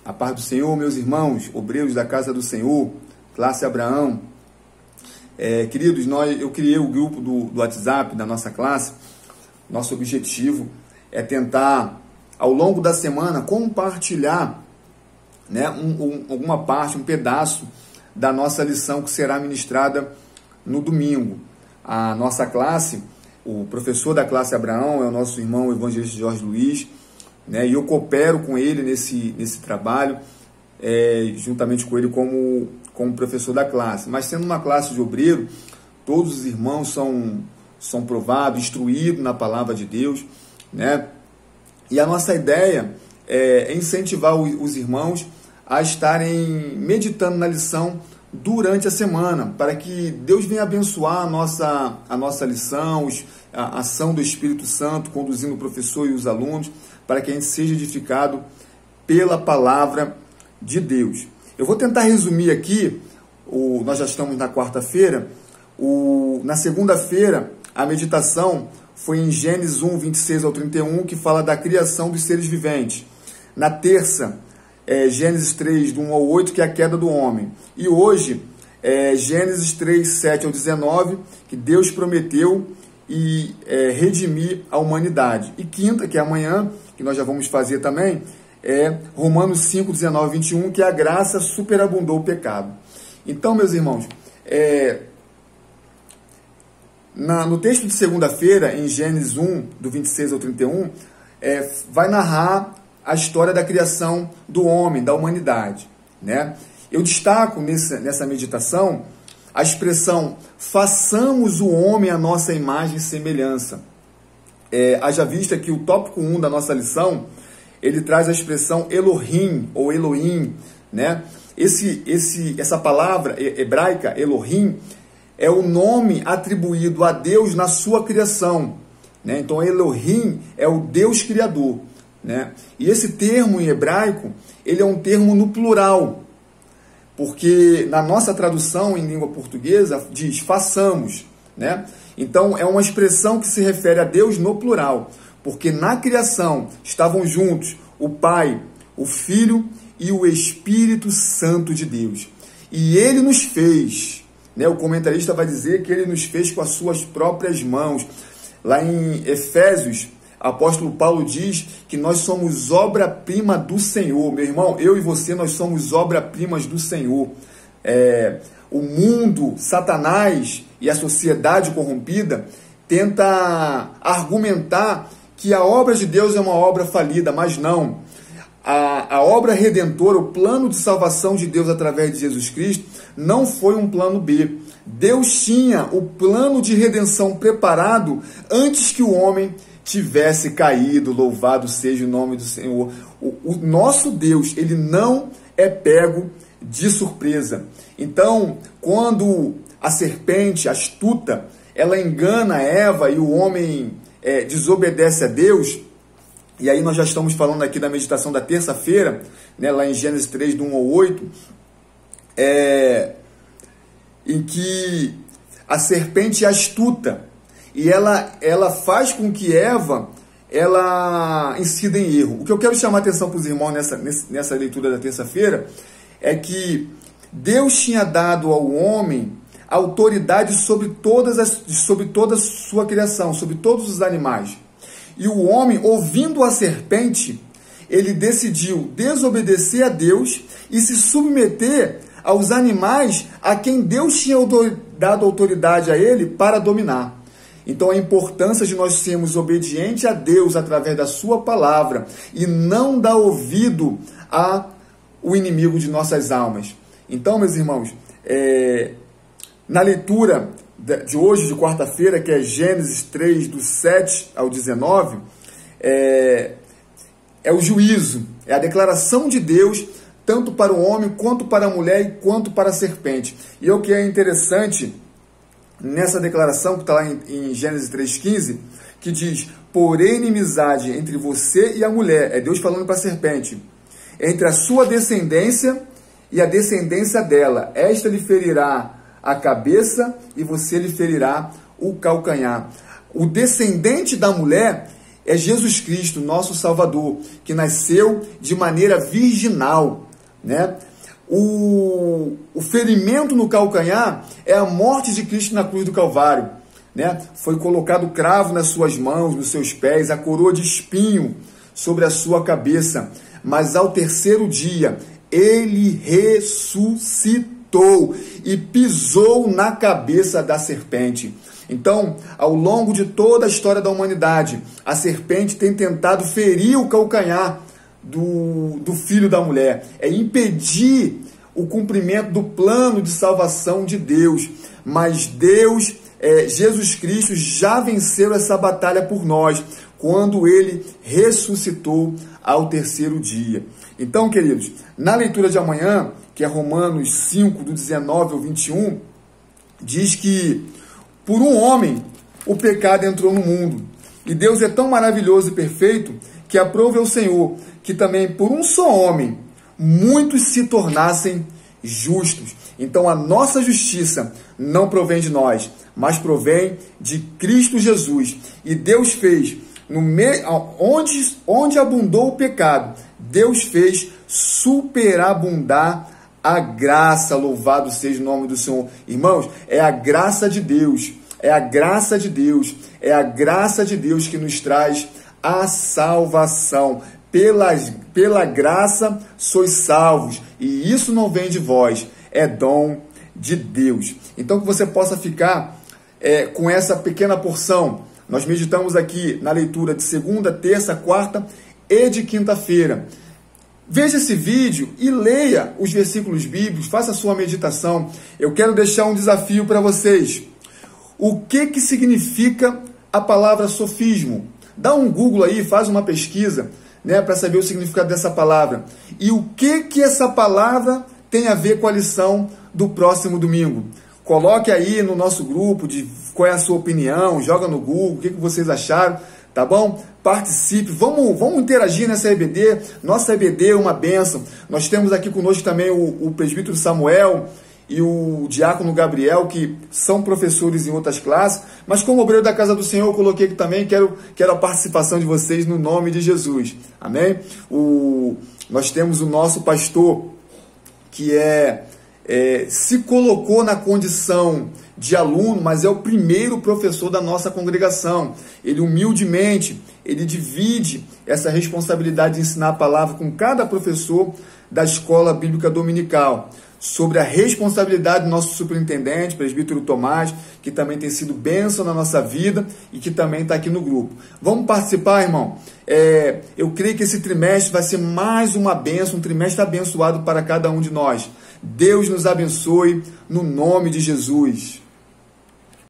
A paz do Senhor, meus irmãos, obreiros da casa do Senhor, classe Abraão. Queridos, eu criei o grupo do WhatsApp da nossa classe. Nosso objetivo é tentar, ao longo da semana, compartilhar, né, alguma parte, um pedaço da nossa lição que será ministrada no domingo. A nossa classe, o professor da classe Abraão é o nosso irmão evangelista Jorge Luiz, né, e eu coopero com ele nesse trabalho, juntamente com ele como professor da classe. Mas sendo uma classe de obreiro, todos os irmãos são provados, instruídos na palavra de Deus, né? E a nossa ideia é incentivar os irmãos a estarem meditando na lição durante a semana, para que Deus venha abençoar a nossa lição, a ação do Espírito Santo, conduzindo o professor e os alunos, para que a gente seja edificado pela palavra de Deus. Eu vou tentar resumir aqui, nós já estamos na quarta-feira, na segunda-feira a meditação foi em Gênesis 1, 26 ao 31, que fala da criação dos seres viventes. Na terça, Gênesis 3, do 1 ao 8, que é a queda do homem. E hoje, Gênesis 3, 7 ao 19, que Deus prometeu redimir a humanidade. E quinta, que é amanhã, que nós já vamos fazer também, Romanos 5, 19 e 21, que a graça superabundou o pecado. Então, meus irmãos, no texto de segunda-feira, em Gênesis 1, do 26 ao 31, vai narrar a história da criação do homem, da humanidade, né? Eu destaco nessa meditação a expressão façamos o homem à nossa imagem e semelhança. Haja vista que o tópico 1 da nossa lição, ele traz a expressão Elohim, ou Elohim, né? Essa palavra hebraica, Elohim, é o nome atribuído a Deus na sua criação, né? Então, Elohim é o Deus criador, né? E esse termo em hebraico, ele é um termo no plural, porque na nossa tradução em língua portuguesa diz façamos, né? Então, é uma expressão que se refere a Deus no plural, porque na criação estavam juntos o Pai, o Filho e o Espírito Santo de Deus. E Ele nos fez, né? O comentarista vai dizer que Ele nos fez com as suas próprias mãos. Lá em Efésios, o apóstolo Paulo diz que nós somos obra-prima do Senhor. Meu irmão, eu e você, nós somos obra-primas do Senhor. O mundo, Satanás e a sociedade corrompida tenta argumentar que a obra de Deus é uma obra falida, mas não. A obra redentora, o plano de salvação de Deus através de Jesus Cristo, não foi um plano B. Deus tinha o plano de redenção preparado antes que o homem tivesse caído. Louvado seja o nome do Senhor. O nosso Deus, ele não é pego de surpresa. Então, quando a serpente astuta, ela engana Eva e o homem desobedece a Deus, e aí nós já estamos falando aqui da meditação da terça-feira, né, lá em Gênesis 3, do 1 ao 8, em que a serpente é astuta, e ela faz com que Eva incida em erro. O que eu quero chamar a atenção para os irmãos nessa leitura da terça-feira é que Deus tinha dado ao homem autoridade sobre toda a sua criação, sobre todos os animais. E o homem, ouvindo a serpente, ele decidiu desobedecer a Deus e se submeter aos animais a quem Deus tinha dado autoridade a ele para dominar. Então, a importância de nós sermos obedientes a Deus através da sua palavra e não dar ouvido ao inimigo de nossas almas. Então, meus irmãos, na leitura de hoje, de quarta-feira, que é Gênesis 3, do 7 ao 19, é o juízo, é a declaração de Deus, tanto para o homem, quanto para a mulher, e quanto para a serpente. E o que é interessante nessa declaração, que está lá em Gênesis 3,15, que diz, porém inimizade entre você e a mulher, é Deus falando para a serpente, entre a sua descendência e a descendência dela, esta lhe ferirá a cabeça e você lhe ferirá o calcanhar. O descendente da mulher, é Jesus Cristo, nosso Salvador, que nasceu de maneira virginal, né? O ferimento no calcanhar é a morte de Cristo na cruz do Calvário, né? Foi colocado cravo nas suas mãos, nos seus pés, a coroa de espinho sobre a sua cabeça. Mas ao terceiro dia, ele ressuscitou e pisou na cabeça da serpente. Então, ao longo de toda a história da humanidade, a serpente tem tentado ferir o calcanhar do filho da mulher, é impedir o cumprimento do plano de salvação de Deus. Mas Deus, Jesus Cristo, já venceu essa batalha por nós, quando ele ressuscitou ao terceiro dia. Então, queridos, na leitura de amanhã, que é Romanos 5, do 19 ao 21, diz que por um homem o pecado entrou no mundo. E Deus é tão maravilhoso e perfeito que aprove ao Senhor que também por um só homem muitos se tornassem justos. Então a nossa justiça não provém de nós, mas provém de Cristo Jesus. E Deus fez, onde abundou o pecado, Deus fez superabundar a graça. Louvado seja o nome do Senhor. Irmãos, é a graça de Deus, é a graça de Deus, é a graça de Deus que nos traz a salvação. Pela graça sois salvos, e isso não vem de vós, é dom de Deus. Então que você possa ficar com essa pequena porção. Nós meditamos aqui na leitura de segunda, terça, quarta e de quinta-feira. Veja esse vídeo e leia os versículos bíblicos, faça a sua meditação. Eu quero deixar um desafio para vocês. O que significa a palavra sofismo? Dá um Google aí, faz uma pesquisa, né, para saber o significado dessa palavra. E o que essa palavra tem a ver com a lição do próximo domingo? Coloque aí no nosso grupo qual é a sua opinião, joga no Google, o que vocês acharam, tá bom? Participe, vamos interagir nessa EBD. Nossa EBD é uma bênção. Nós temos aqui conosco também o presbítero Samuel e o diácono Gabriel, que são professores em outras classes, mas como obreiro da casa do Senhor, eu coloquei aqui também, quero a participação de vocês no nome de Jesus, amém? Nós temos o nosso pastor, que se colocou na condição de aluno, mas é o primeiro professor da nossa congregação. Ele humildemente, ele divide essa responsabilidade de ensinar a palavra com cada professor da escola bíblica dominical, sobre a responsabilidade do nosso superintendente, presbítero Tomás, que também tem sido bênção na nossa vida e que também está aqui no grupo. Vamos participar, irmão? Eu creio que esse trimestre vai ser mais uma bênção, um trimestre abençoado para cada um de nós. Deus nos abençoe no nome de Jesus.